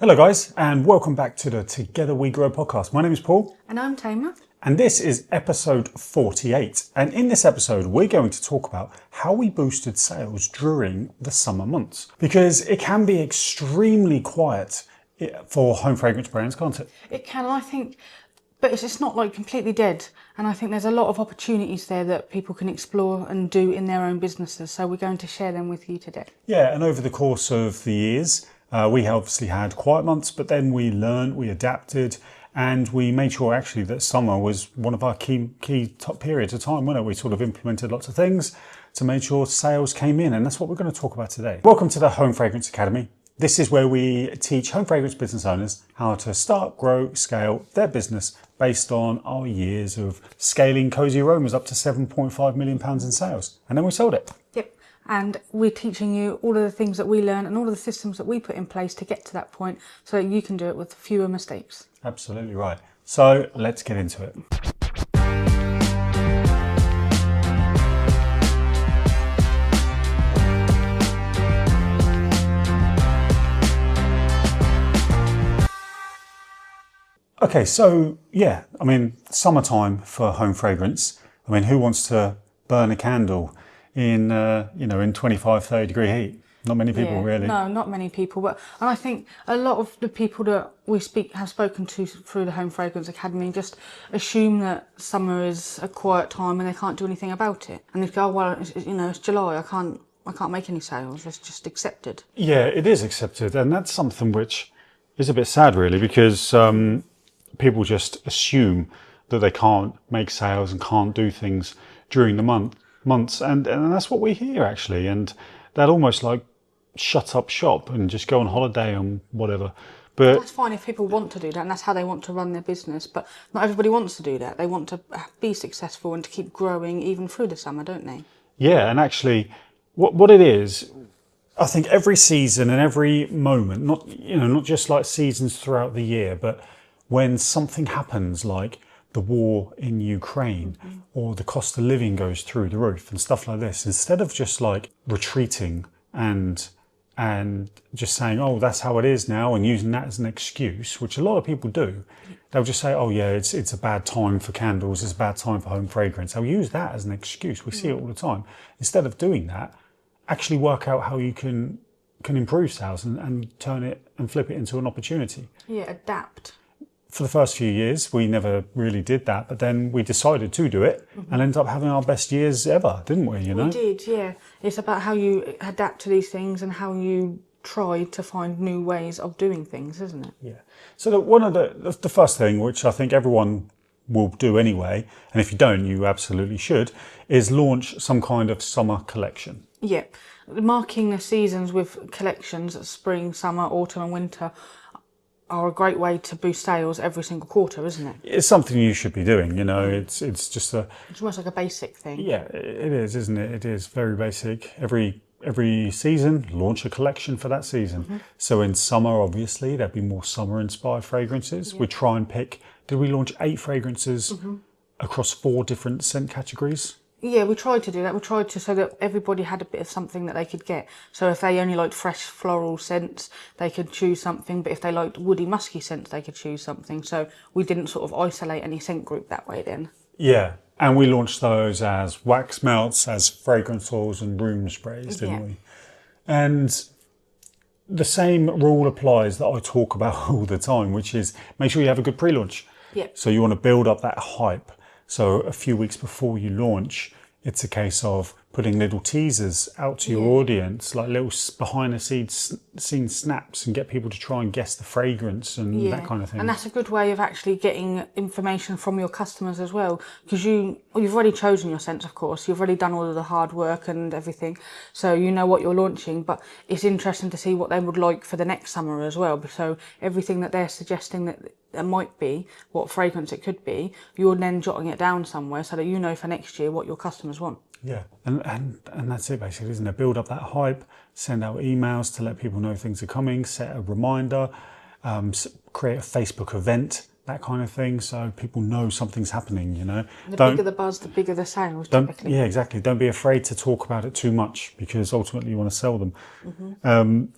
Hello guys, and welcome back to the Together We Grow podcast. My name is Paul. And I'm Tamar. And this is episode 48. And in this episode, we're going to talk about how we boosted sales during the summer months. Because it can be extremely quiet for home fragrance brands, can't it? It can, I think, but it's not like completely dead. And I think there's a lot of opportunities there that people can explore and do in their own businesses. So we're going to share them with you today. Yeah, and over the course of the years, we obviously had quiet months, but then we learned, we adapted, and we made sure actually that summer was one of our key top periods of time, wasn't it? We sort of implemented lots of things to make sure sales came in, and that's what we're going to talk about today. Welcome to the Home Fragrance Academy. This is where we teach home fragrance business owners how to start, grow, scale their business based on our years of scaling Cosy Aromas up to £7.5 million in sales. And then we sold it. Yep. And we're teaching you all of the things that we learn and all of the systems that we put in place to get to that point so that you can do it with fewer mistakes. Absolutely right. So let's get into it. Okay, so yeah, I mean, summertime for home fragrance. I mean, who wants to burn a candle in, in 25, 30 degree heat? Not many people, really. No, not many people. And I think a lot of the people that we have spoken to through the Home Fragrance Academy just assume that summer is a quiet time and they can't do anything about it. And they go, oh, well, it's July. I can't make any sales. It's just accepted. Yeah, it is accepted, and that's something which is a bit sad, really, because people just assume that they can't make sales and can't do things during the months, and that's what we hear actually, and that almost like shut up shop and just go on holiday and whatever. But that's fine if people want to do that, and that's how they want to run their business. But not everybody wants to do that. They want to be successful and to keep growing even through the summer, don't they? Yeah, and actually, what it is, I think every season and every moment, not just like seasons throughout the year, but when something happens like the war in Ukraine or the cost of living goes through the roof and stuff like this, instead of just like retreating and just saying, oh, that's how it is now, and using that as an excuse, which a lot of people do, they'll just say, oh yeah, it's a bad time for candles, it's a bad time for home fragrance. They'll use that as an excuse. We see it all the time. Instead of doing that, actually work out how you can improve sales and turn it and flip it into an opportunity. Yeah, adapt. For the first few years, we never really did that, but then we decided to do it and ended up having our best years ever, didn't we? We did, yeah. It's about how you adapt to these things and how you try to find new ways of doing things, isn't it? Yeah. So one of the first thing, which I think everyone will do anyway, and if you don't, you absolutely should, is launch some kind of summer collection. Yeah. Marking the seasons with collections, spring, summer, autumn and winter, are a great way to boost sales every single quarter, isn't it? It's something you should be doing, it's just it's almost like a basic thing. Yeah, it is, isn't it? It is very basic. Every season, launch a collection for that season. So in summer, obviously, there'll be more summer-inspired fragrances. We try and pick, did we launch 8 fragrances across 4 different scent categories? Yeah, we tried to do that. We tried to so that everybody had a bit of something that they could get. So if they only liked fresh floral scents, they could choose something. But if they liked woody, musky scents, they could choose something. So we didn't sort of isolate any scent group that way then. Yeah, and we launched those as wax melts, as fragrance oils and room sprays, didn't we? And the same rule applies that I talk about all the time, which is make sure you have a good pre-launch. Yeah. So you want to build up that hype. So a few weeks before you launch, it's a case of putting little teasers out to your audience, like little behind the scene snaps, and get people to try and guess the fragrance and that kind of thing. And that's a good way of actually getting information from your customers as well, because you've already chosen your scents, of course. You've already done all of the hard work and everything, so you know what you're launching. But it's interesting to see what they would like for the next summer as well. So everything that they're suggesting that there might be, what fragrance it could be, you're then jotting it down somewhere so that you know for next year what your customers want. Yeah, and that's it basically, isn't it? Build up that hype, send out emails to let people know things are coming, set a reminder, create a Facebook event that kind of thing, so people know something's happening, you know. The bigger the buzz, the bigger the sales, typically. Yeah, exactly. Don't be afraid to talk about it too much, because ultimately you want to sell them.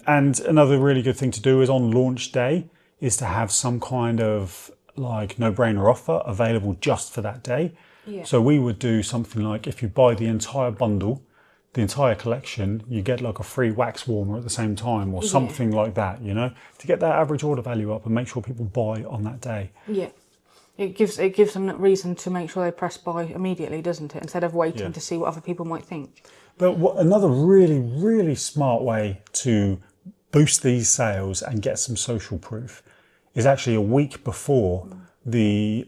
And another really good thing to do is on launch day is to have some kind of like no-brainer offer available just for that day. Yeah. So we would do something like, if you buy the entire bundle, the entire collection, you get like a free wax warmer at the same time, or something like that, you know, to get that average order value up and make sure people buy on that day. Yeah. It gives them a reason to make sure they press buy immediately, doesn't it? Instead of waiting to see what other people might think. But another really, really smart way to boost these sales and get some social proof is actually a week before the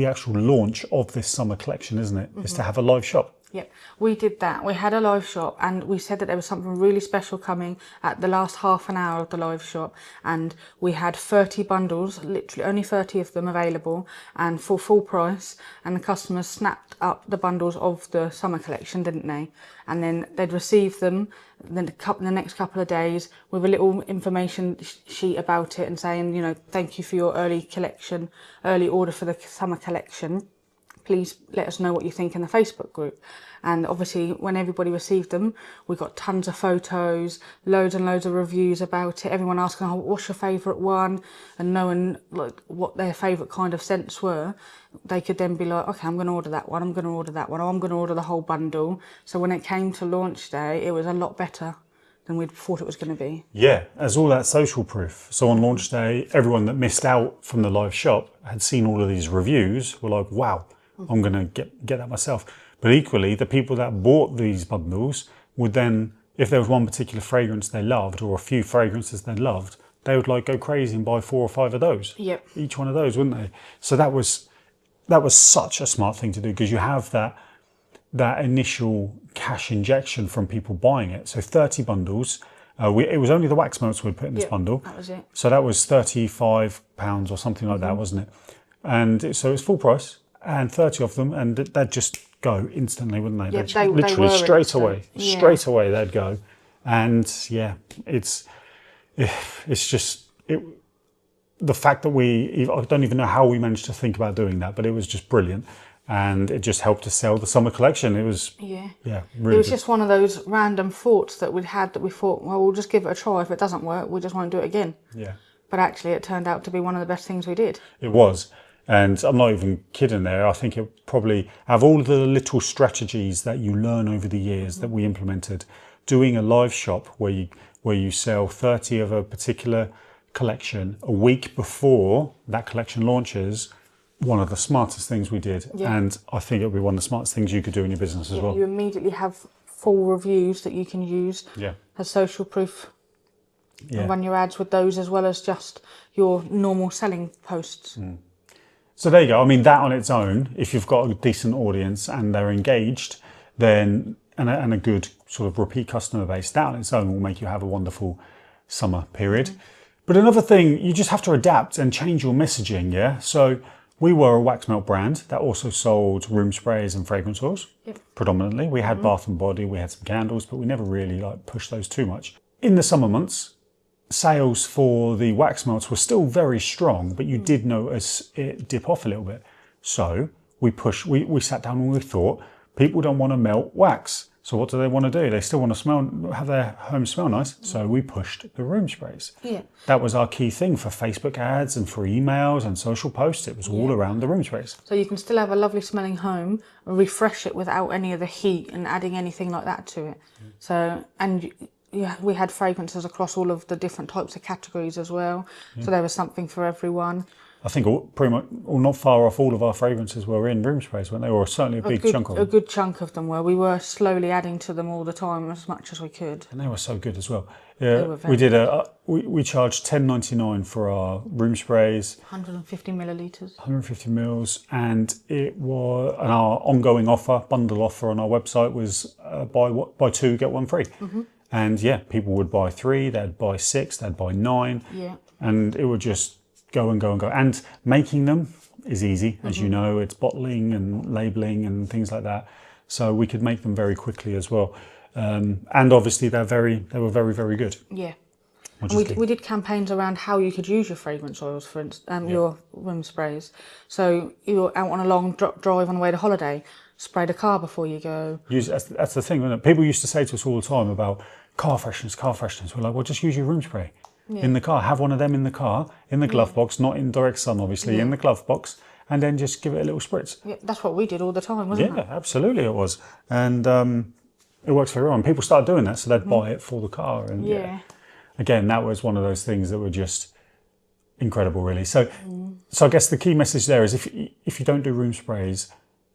actual launch of this summer collection, isn't it? Is to have a live shop. Yep, we did that. We had a live shop, and we said that there was something really special coming at the last half an hour of the live shop, and we had 30 bundles, literally only 30 of them available, and for full price, and the customers snapped up the bundles of the summer collection, didn't they? And then they'd receive them the next couple of days with a little information sheet about it and saying, you know, thank you for your early order for the summer collection. Please let us know what you think in the Facebook group. And obviously when everybody received them, we got tons of photos, loads and loads of reviews about it, everyone asking, oh, what's your favourite one, and knowing like what their favourite kind of scents were. They could then be like, okay, I'm going to order that one, I'm going to order that one, or I'm going to order the whole bundle. So when it came to launch day, it was a lot better than we thought it was going to be. Yeah, as all that social proof. So on launch day, everyone that missed out from the live shop had seen all of these reviews, were like, wow, I'm going to get that myself. But equally, the people that bought these bundles would then, if there was one particular fragrance they loved, or a few fragrances they loved, they would like go crazy and buy 4 or 5 of those. Yep. Each one of those, wouldn't they? So that was such a smart thing to do, because you have that initial cash injection from people buying it. So 30 bundles. It was only the wax melts we'd put in this bundle. That was it. So that was £35 or something like that, wasn't it? And so it's full price. And 30 of them, and they'd just go instantly, wouldn't they? Yeah, they literally were straight away. Yeah. Straight away they'd go. And yeah, it's just the fact that I don't even know how we managed to think about doing that, but it was just brilliant. And it just helped to sell the summer collection. It was really it was good. just one of those random thoughts that we'd had, that we thought, well, we'll just give it a try. If it doesn't work, we just won't do it again. Yeah. But actually it turned out to be one of the best things we did. It was. And I'm not even kidding there. I think it probably, have all the little strategies that you learn over the years that we implemented, doing a live shop where you sell 30 of a particular collection a week before that collection launches, one of the smartest things we did. Yeah. And I think it'll be one of the smartest things you could do in your business as well. You immediately have full reviews that you can use as social proof. And run your ads with those, as well as just your normal selling posts. So there you go. I mean, that on its own, if you've got a decent audience and they're engaged, then and a good sort of repeat customer base, that on its own will make you have a wonderful summer period. But another thing, you just have to adapt and change your messaging, yeah? So we were a wax melt brand that also sold room sprays and fragrance oils, predominantly. We had bath and body, we had some candles, but we never really pushed those too much. In the summer months, sales for the wax melts were still very strong, but you did notice it dip off a little bit. So we sat down and we thought, people don't want to melt wax. So what do they want to do? They still want to have their home smell nice. So we pushed the room sprays. Yeah. That was our key thing for Facebook ads and for emails and social posts. It was all around the room sprays. So you can still have a lovely smelling home, refresh it without any of the heat and adding anything like that to it. So, and we had fragrances across all of the different types of categories as well. So there was something for everyone. I think pretty much, not far off, all of our fragrances were in room sprays, weren't they? Or certainly a big chunk of them. A good chunk of them were. We were slowly adding to them all the time, as much as we could. And they were so good as well. Yeah, we charged $10.99 for our room sprays. 150 millilitres. 150 mils, and our ongoing offer, bundle offer on our website was buy 2 get 1 free. And yeah, people would buy 3, they'd buy 6, they'd buy 9, and it would just go and go and go. And making them is easy, as you know. It's bottling and labeling and things like that. So we could make them very quickly as well. And obviously they were very, very good. Yeah. which And is good. we did campaigns around how you could use your fragrance oils, for instance, your room sprays. So you're out on a long drive on the way to holiday, spray the car before you go. That's the thing, isn't it? People used to say to us all the time about car fresheners, car fresheners. We're like, well, just use your room spray in the car. Have one of them in the car, in the glove box, not in direct sun, obviously, in the glove box, and then just give it a little spritz. Yeah, that's what we did all the time, wasn't it? Yeah, absolutely it was. And it works very well. And people started doing that, so they'd buy it for the car. And again, that was one of those things that were just incredible, really. So I guess the key message there is if you don't do room sprays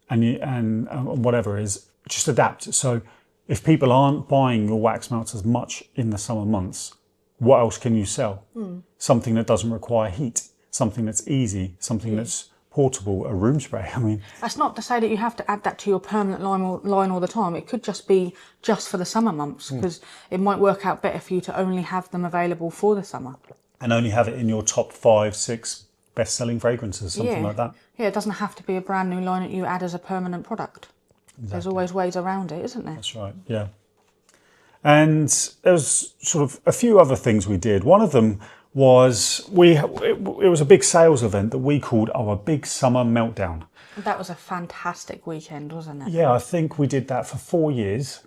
and whatever is, just adapt. So if people aren't buying your wax melts as much in the summer months, what else can you sell? Something that doesn't require heat, something that's easy, something that's portable, a room spray. I mean, that's not to say that you have to add that to your permanent line all the time. It could just be just for the summer months, because it might work out better for you to only have them available for the summer. And only have it in your top 5, 6 best-selling fragrances, something like that. Yeah, it doesn't have to be a brand new line that you add as a permanent product. Exactly. There's always ways around it, isn't there? That's right, yeah. And there was sort of a few other things we did. One of them was it was a big sales event that we called our Big Summer Meltdown. That was a fantastic weekend, wasn't it? Yeah, I think we did that for 4 years.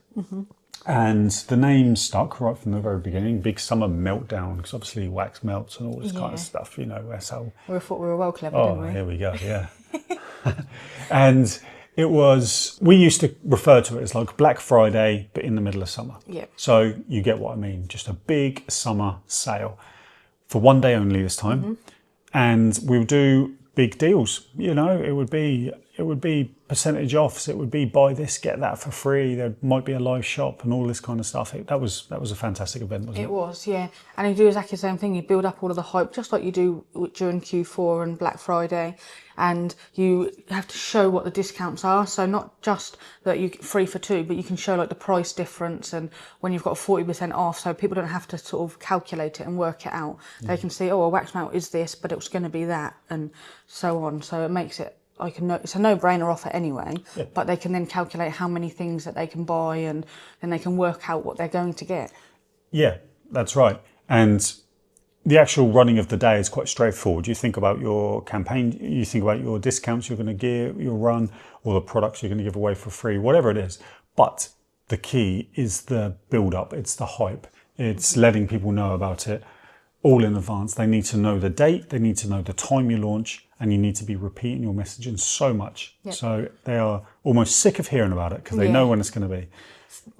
And the name stuck right from the very beginning, Big Summer Meltdown, because obviously wax melts and all this kind of stuff, you know. That's how... We thought we were well clever, didn't we? Here we go, yeah. And it was, we used to refer to it as like Black Friday, but in the middle of summer. Yeah. So you get what I mean, just a big summer sale for one day only this time. And we would do big deals, you know, it would be percentage offs, it would be buy this, get that for free, there might be a live shop and all this kind of stuff. That was a fantastic event, wasn't it? It was, yeah. And you do exactly the same thing, you build up all of the hype, just like you do during Q4 and Black Friday, and you have to show what the discounts are. So not just that you 3 for 2, but you can show like the price difference and when you've got 40% off, so people don't have to sort of calculate it and work it out. They can see, oh, a wax melt is this, but it was going to be that, and so on. So it makes it like it's a no-brainer offer anyway, but they can then calculate how many things that they can buy, and then they can work out what they're going to get. Yeah, that's right. And the actual running of the day is quite straightforward. You think about your campaign, you think about your discounts you're going to give, your run, or the products you're going to give away for free, whatever it is. But the key is the build-up, it's the hype. It's letting people know about it all in advance. They need to know the date, they need to know the time you launch, and you need to be repeating your messaging so much. So they are almost sick of hearing about it because they know when it's going to be.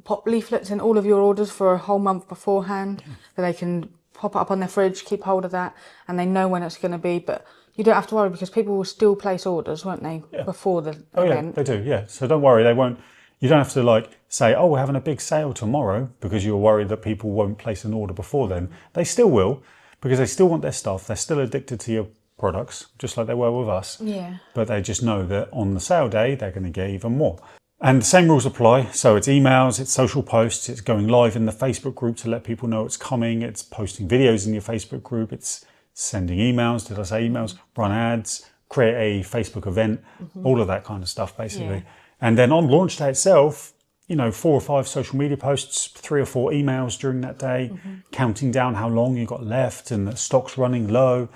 Pop leaflets in all of your orders for a whole month beforehand, that they can pop it up on their fridge, keep hold of that, and they know when it's going to be. But you don't have to worry, because people will still place orders, won't they, before the event? Yeah, they do, yeah. So don't worry, they won't. You don't have to like say, oh, we're having a big sale tomorrow, because you're worried that people won't place an order before then. They still will, because they still want their stuff. They're still addicted to your products, just like they were with us. Yeah. But they just know that on the sale day, they're going to get even more. And the same rules apply. So it's emails, it's social posts, it's going live in the Facebook group to let people know it's coming, it's posting videos in your Facebook group, it's sending emails, did I say emails? Run ads, create a Facebook event, all of that kind of stuff, basically. And then on launch day itself, you know, 4 or 5 social media posts, 3 or 4 emails during that day, counting down how long you've got left and the stock's running low.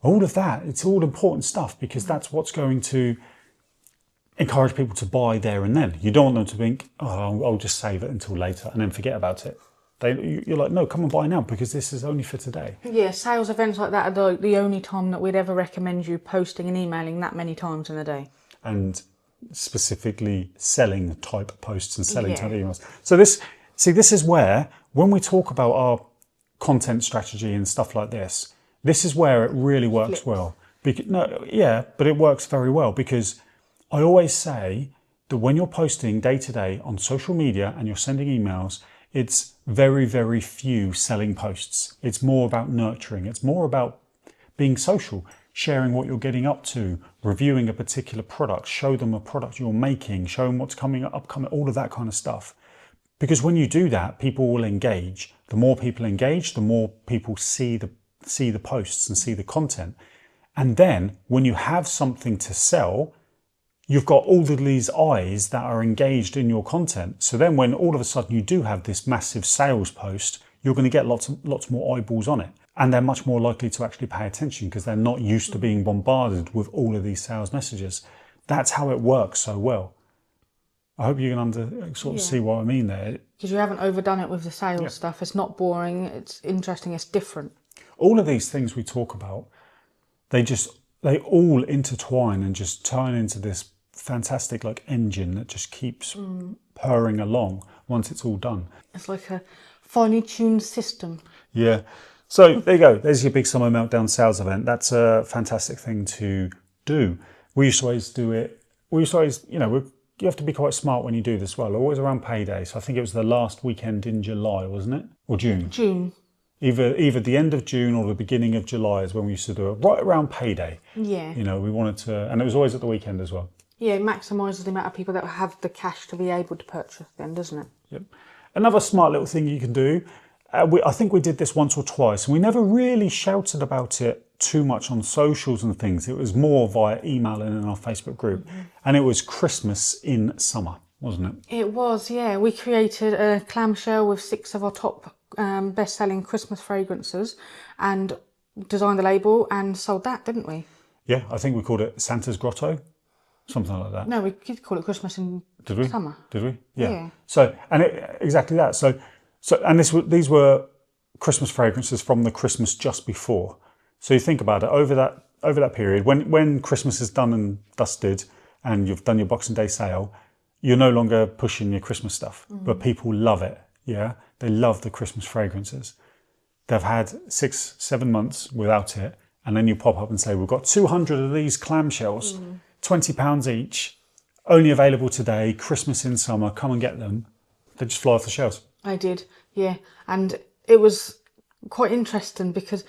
All of that, it's all important stuff, because that's what's going to encourage people to buy there and then. You don't want them to think, oh, I'll just save it until later and then forget about it. You're like, no, come and buy now, because this is only for today. Yeah, sales events like that are the only time that we'd ever recommend you posting and emailing that many times in a day. And specifically selling type posts and selling type emails. So this is where, when we talk about our content strategy and stuff like this is where it really works well. But it works very well, because I always say that when you're posting day to day on social media and you're sending emails, it's very, very few selling posts. It's more about nurturing. It's more about being social, sharing what you're getting up to, reviewing a particular product, show them a product you're making, show them what's coming up, upcoming, all of that kind of stuff. Because when you do that, people will engage. The more people engage, the more people see the posts and see the content. And then when you have something to sell, you've got all of these eyes that are engaged in your content. So then when all of a sudden you do have this massive sales post, you're going to get lots more eyeballs on it. And they're much more likely to actually pay attention because they're not used to being bombarded with all of these sales messages. That's how it works so well. I hope you can sort of see what I mean there. Because you haven't overdone it with the sales stuff. It's not boring, it's interesting, it's different. All of these things we talk about, they all intertwine and just turn into this fantastic like engine that just keeps purring along once it's all done. It's like a finely tuned system. Yeah. So there you go. There's your big summer meltdown sales event. That's a fantastic thing to do. We used to always do it. We used to always, you have to be quite smart when you do this well. Always around payday. So I think it was the last weekend in July, wasn't it? Or June? June. Either the end of June or the beginning of July is when we used to do it. Right around payday. Yeah. We wanted to, and it was always at the weekend as well. Yeah, it maximises the amount of people that have the cash to be able to purchase then, doesn't it? Yep. Another smart little thing you can do, I think we did this once or twice, and we never really shouted about it too much on socials and things. It was more via email and in our Facebook group. And it was Christmas in summer, wasn't it? It was, yeah. We created a clamshell with 6 of our top best-selling Christmas fragrances and designed the label and sold that, didn't we? Yeah, I think we called it Santa's Grotto, something like that. No, we did call it Christmas in summer. Did we? Yeah. Yeah. So, and exactly that. So, and these were Christmas fragrances from the Christmas just before. So you think about it over that period when Christmas is done and dusted, and you've done your Boxing Day sale, you're no longer pushing your Christmas stuff, but people love it. Yeah, they love the Christmas fragrances. They've had 6-7 months without it, and then you pop up and say, we've got 200 of these clamshells, £20 each, only available today, Christmas in summer, come and get them. They just fly off the shelves. I did, yeah. And it was quite interesting because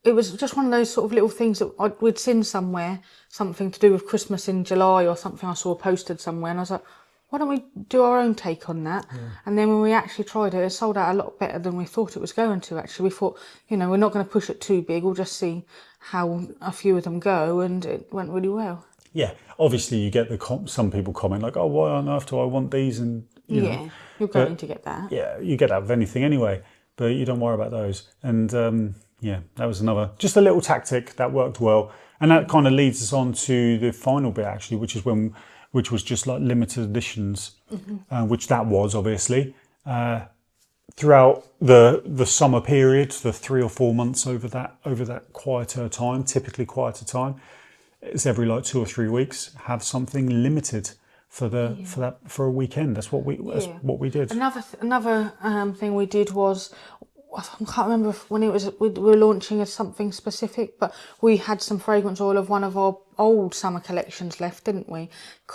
it was just one of those sort of little things that we'd seen somewhere, something to do with Christmas in July or something I saw posted somewhere, and I was like, why don't we do our own take on that? Yeah. And then when we actually tried it, it sold out a lot better than we thought it was going to, actually. We thought, we're not going to push it too big, we'll just see how a few of them go, and it went really well. Yeah, obviously you get some people comment like, oh, why on earth do I want these? And you know, you're going to get that. Yeah, you get that with anything anyway, but you don't worry about those. And that was just a little tactic that worked well. And that kind of leads us on to the final bit, actually, which was just like limited editions, which that was obviously throughout the summer period, the 3 or 4 months over that quieter time, typically quieter time. It's every like 2 or 3 weeks have something limited for a weekend. That's what we did. Another thing we did was, I can't remember when it was, we were launching as something specific, but we had some fragrance oil of one of our old summer collections left, didn't we?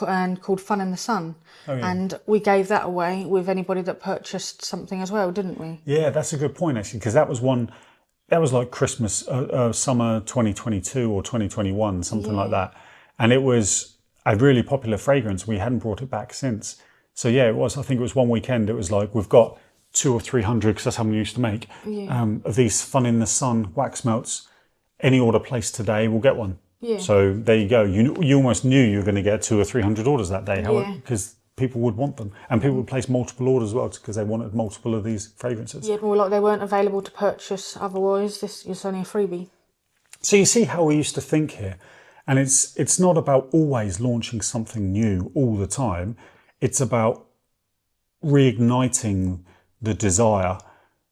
And called Fun in the Sun. Oh, yeah. And we gave that away with anybody that purchased something as well, didn't we? Yeah, that's a good point, actually, because that was like Christmas, summer 2022 or 2021, something like that. And it was a really popular fragrance. We hadn't brought it back since. So yeah, I think it was one weekend. It was like, we've got 200 or 300, because that's how many we used to make, of these Fun in the Sun wax melts. Any order placed today, we'll get one. Yeah. So there you go. You almost knew you were going to get 200 or 300 orders that day, because people would want them, and people would place multiple orders as well because they wanted multiple of these fragrances. Yeah, but they weren't available to purchase otherwise. This is only a freebie. So you see how we used to think here, and it's not about always launching something new all the time. It's about reigniting the desire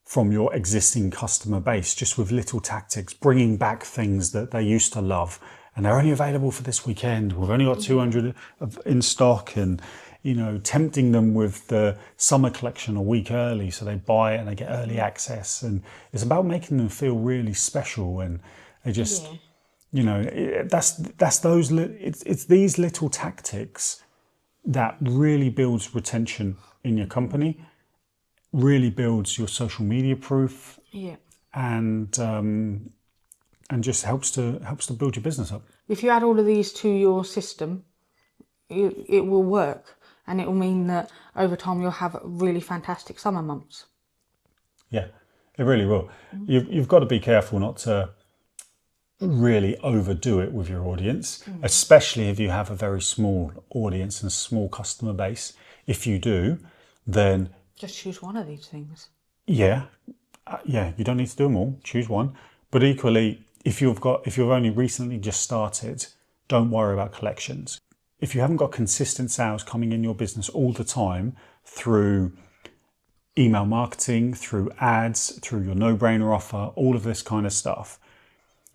from your existing customer base, just with little tactics, bringing back things that they used to love, and they're only available for this weekend. We've only got 200 in stock, and tempting them with the summer collection a week early, so they buy it and they get early access. And it's about making them feel really special, and they just, it's these little tactics that really builds retention in your company, really builds your social media proof, and just helps to build your business up. If you add all of these to your system, it will work, and it will mean that over time you'll have really fantastic summer months. Yeah, it really will. You've got to be careful not to really overdo it with your audience, especially if you have a very small audience and small customer base. If you do, then just choose one of these things. Yeah, Yeah, you don't need to do them all. Choose one. But equally, if you've only recently just started, don't worry about collections. If you haven't got consistent sales coming in your business all the time through email marketing, through ads, through your no-brainer offer, all of this kind of stuff,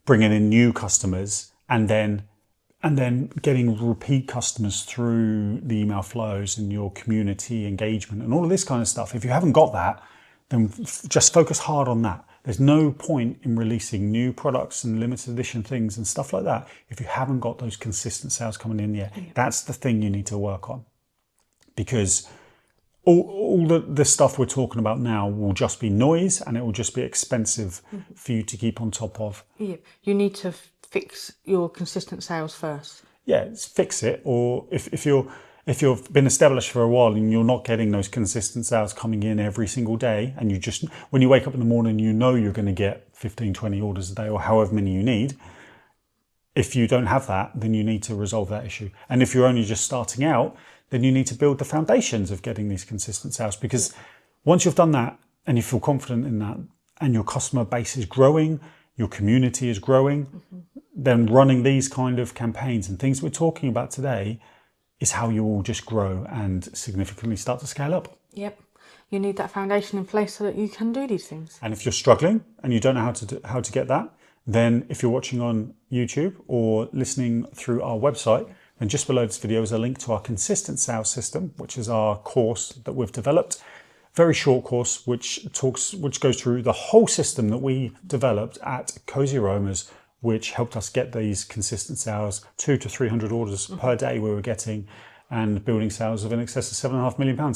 bringing in new customers, and then getting repeat customers through the email flows and your community engagement and all of this kind of stuff. If you haven't got that, then just focus hard on that. There's no point in releasing new products and limited edition things and stuff like that if you haven't got those consistent sales coming in yet. That's the thing you need to work on, because all the stuff we're talking about now will just be noise, and it will just be expensive for you to keep on top of. Yeah, you need to fix your consistent sales first. Yeah, fix it. Or if you've been established for a while and you're not getting those consistent sales coming in every single day, and you just, when you wake up in the morning, you know you're going to get 15, 20 orders a day or however many you need. If you don't have that, then you need to resolve that issue. And if you're only just starting out, then you need to build the foundations of getting these consistent sales, because once you've done that and you feel confident in that, and your customer base is growing, your community is growing, then running these kind of campaigns and things we're talking about today is how you will just grow and significantly start to scale up. Yep. You need that foundation in place so that you can do these things. And if you're struggling and you don't know how to get that, then if you're watching on YouTube or listening through our website, then just below this video is a link to our consistent sales system, which is our course that we've developed. Very short course, which goes through the whole system that we developed at Cosy Aromas, which helped us get these consistent sales, 200 to 300 orders per day we were getting, and building sales of in excess of £7.5 million.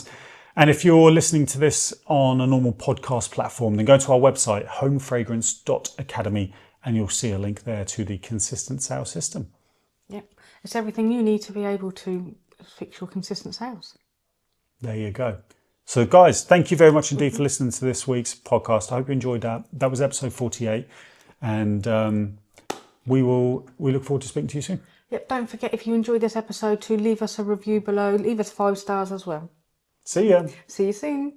And if you're listening to this on a normal podcast platform, then go to our website, homefragrance.academy, and you'll see a link there to the consistent sales system. Yep. It's everything you need to be able to fix your consistent sales. There you go. So guys, thank you very much indeed for listening to this week's podcast. I hope you enjoyed that. That was episode 48. And we look forward to speaking to you soon. Yep, don't forget, if you enjoyed this episode, to leave us a review below. Leave us 5 stars as well. See ya. See you soon.